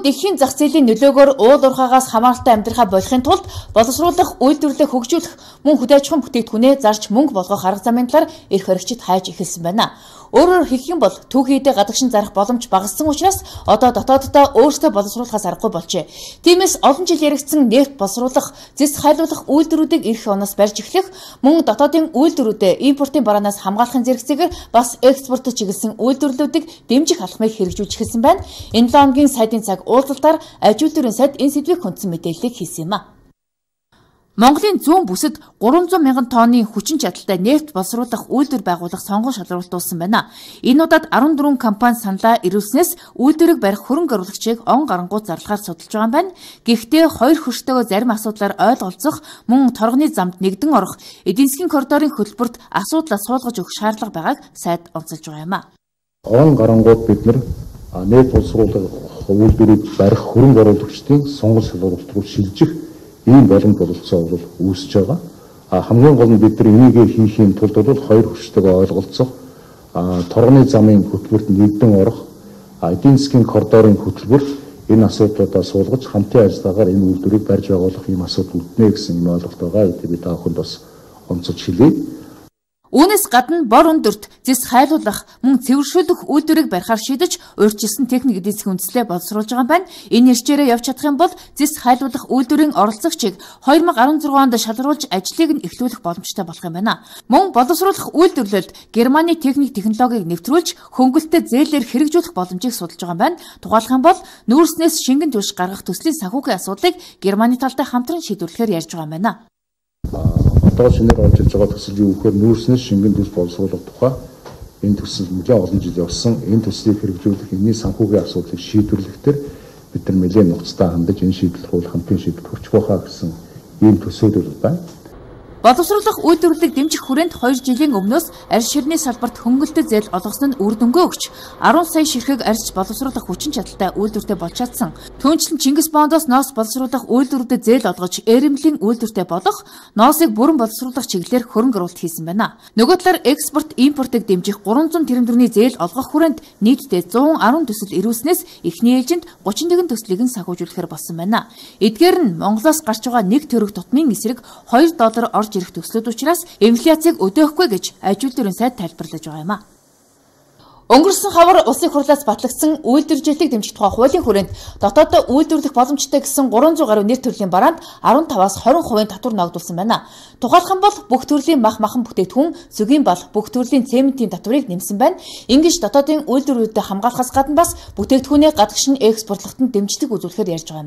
дэлхийн зах зээлийн нөлөөгөөр уул уурхаагаас хамааралтай амьдрахаа болохын тулд боловсруулах үйлдвэрлэлийг хөгжүүлэх мөн хөдөө аж ахуйн бүтээгдэхүүнээ зарж мөнгө болгох арга замын талаар эрх баригчид хайж эхэлсэн байна. Өөрөөр хэлэх юм бол түүхийдээ гадагшин зарах боломж багассан учраас одоо дотооддоо өөрсдөө боловсруулахаас аргагүй болжээ. Тиймээс олон жил яригдсан нефт боловсруулах, зэс хайлуулах үйлдвэрүүдийг эх оноос барьж эхлэх, мөн дотоодын үйлдвэрүүдэд импортын бараанаас хамгаалахын зэрэгцээгээр бас экспортод чиглэсэн үйлдвэрлэлүүдийг дэмжих алхмыг хэрэгжүүлж эхэлсэн байна. Энэ 7 хоногийн сайдын цаг уулзалтаар аж үйлдвэрийн сайд энэ сэдвийг хүндсэн мэдээллийг хийсэн юм а. Монголын зүүн бүсэд 300 мянган тонны хүчин чадалтай нефт боловсруулах үйлдвэр байгуулах сонгон шалралтуулсан байна. Энэ удаад 14 компани саналаа ирүүлснээс үйлдвэрийг барих хөрөнгө оруулагчийг он гарангуут зарлахаар судалж байгаа юм байна. Гэхдээ хоёр хөрштөөгөө зарим асуудлаар ойлголцох, мөн торгоны замд нэгдэн орох, эдийн засгийн коридорын хөтөлбөрт асуудлаа суулгаж өгөх шаардлага байгааг сайд онцолж байгаа юм а. Он гарангуут бид нефт боловсруулах үйлдвэрийг барих хөрөнгө оруулагчдын сонгон шалралт руу шилжих ийм боломж бололцоо бол үүсэж байгаа. Хамгийн гол нь бид нар энийг хийхийн тулд бол хоёр хүчтэйгээ ойлголцох, торгоны замын хөтөлбөрт нэгдэн орох, эдийн засгийн коридорын хөтөлбөр энэ асуудлуудаа суулгаж хамтын ажиллагаагаар энэ үйлдвэрийг барьж байгуулах ийм асуудал үүднэ гэсэн юм ойлголт байгаа. Эдгээр би та бүхэнд бас онцолж хэлье. Үүнээс гадна бор өндөрт зэс хайлуулах, мөн цэвэршүүлэх үйлдвэрийг барихаар шийдэж урьдчилсан техник эдийн засгийн үндэслэлээ боловсруулж байгаа юм байна. Энэ нэрчээрээ явж чадах юм бол зэс хайлуулах үйлдвэрийн оролцогчийг 2016 онд шалруулж ажлыг нь эхлүүлэх боломжтой болох юм байна. Мөн боловсруулах үйлдвэрлэлд Германы техник технологиг нэвтрүүлж хөнгөлөлтөд зээлээр хэрэгжүүлэх боломжийг судалж байгаа юм байна. Тухайлх юм бол нүүрснээс шингэн түлш гаргах төслийн санхүүгийн асуудлыг Германы талтай хамтран шийдвэрлэхээр ярьж байгаа юм байна. Одоо шинээр орж иж байгаа төсөл юу гэхээр нүүрснээс шингэн төсөл боловсруулах тухай энэ төсөл нэлээд олон жил явсан. Энэ төслийг хэрэгжүүлэх, энэний санхүүгийн асуудлыг шийдвэрлэх төр бид нар нэлээд нухацтай хандаж энэ шийдвэрлэх бол хамтын шийдвэрт хүрч байхаа гэсэн ийм төсөөлөл байна. Боловсруулах үйлдвэрлэлийг дэмжих хүрээнд 2 жилийн өмнөөс арьс ширний салбарт хөнгөлөлтөд зээл олгосон нь үр дүнгээ өгч 10 сая ширхэг арьс боловсруулах хүчин чадалтай үйлдвэртэй болж чадсан. Түүнчлэн Чингис Бондоос ноос боловсруулах үйлдвэрүүдэд зээл олгож эрэмлийн үйлдвэртэй болох, ноосыг бүрэн боловсруулах чиглэлээр хөрөнгө оруулалт хийсэн байна. Нөгөө талаар экспорт, импортыг дэмжих 300 тэрбум төгрөгийн зээл олгох хүрээнд нийтдээ 110 төсөл ирүүлснээс эхний ээлжинд 31 төслийг нь санхүүжүүлэхээр болсон байна. Эдгээр нь Монголоос гарч байгаа 1 төгрөг тутмын эсрэг $2 орж ирэх төслүүд учраас инфляцийг өдөөхгүй гэж аж үйлдвэрийн сайд тайлбарлаж байгаа юм а. Өнгөрсөн хавар улсын хурлаас батлагдсан үйлдвэржүүлэлтийг дэмжих тухай хуулийн хүрээнд дотооддоо үйлдвэрлэх боломжтой гэсэн 300 гаруй нэр төрлийн бараанд 15-аас 20% татвар ногдуулсан байна. Тухайлх юм бол бүх төрлийн махан бүтээгдэхүүн, цөгийн бал, бүх төрлийн цементийн татварыг нэмсэн байна. Ингэж дотоодын үйлдвэрүүдэд хамгаалахаас гадна бас бүтээгдэхүүнээ гадагш нь экспортлоход дэмжлэг үзүүлэхээр ярьж байгаа юм.